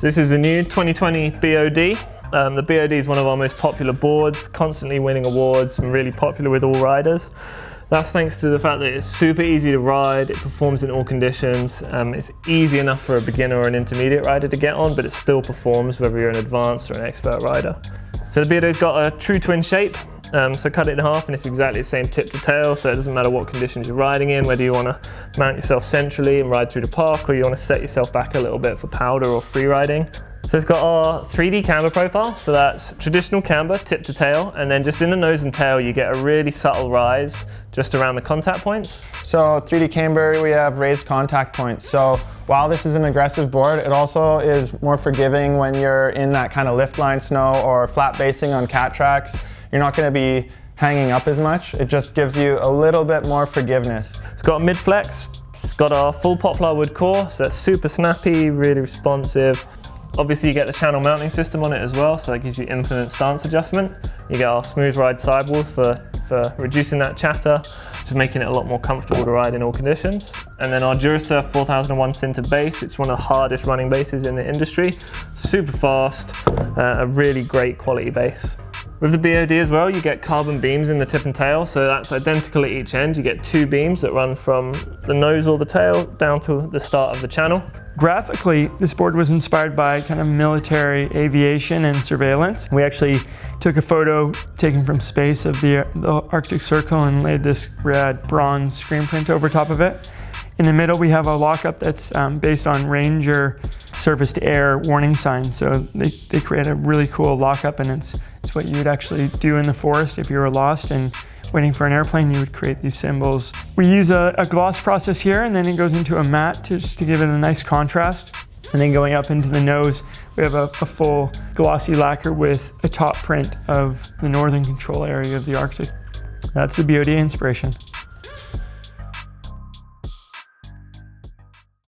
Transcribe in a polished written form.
So this is the new 2020 B.O.D. The B.O.D is one of our most popular boards, constantly winning awards and really popular with all riders. That's thanks to the fact that it's super easy to ride, it performs in all conditions, it's easy enough for a beginner or an intermediate rider to get on, but it still performs whether you're an advanced or an expert rider. So the B.O.D's got a true twin shape, so cut it in half and it's exactly the same tip to tail, so it doesn't matter what conditions you're riding in, whether you want to mount yourself centrally and ride through the park or you want to set yourself back a little bit for powder or free riding. So it's got our 3D camber profile, so that's traditional camber, tip to tail, and then just in the nose and tail you get a really subtle rise just around the contact points. So 3D camber, we have raised contact points. So while this is an aggressive board, it also is more forgiving when you're in that kind of lift line snow or flat basing on cat tracks. You're not going to be hanging up as much. It just gives you a little bit more forgiveness. It's got a mid flex, it's got our full poplar wood core, so that's super snappy, really responsive. Obviously you get the channel mounting system on it as well, so that gives you infinite stance adjustment. You get our smooth ride sidewall for reducing that chatter, just making it a lot more comfortable to ride in all conditions. And then our Duracell 4001 Sinter base, it's one of the hardest running bases in the industry. Super fast, a really great quality base. With the B.O.D as well, you get carbon beams in the tip and tail, so that's identical at each end. You get two beams that run from the nose or the tail down to the start of the channel. Graphically, this board was inspired by kind of military aviation and surveillance. We actually took a photo taken from space of the Arctic Circle and laid this rad bronze screen print over top of it. In the middle, we have a lockup that's based on Ranger surface to air warning signs. So they create a really cool lockup, and it's what you would actually do in the forest if you were lost and waiting for an airplane. You would create these symbols. We use a gloss process here, and then it goes into a matte just to give it a nice contrast. And then going up into the nose, we have a full glossy lacquer with a top print of the northern control area of the Arctic. That's the B.O.D inspiration.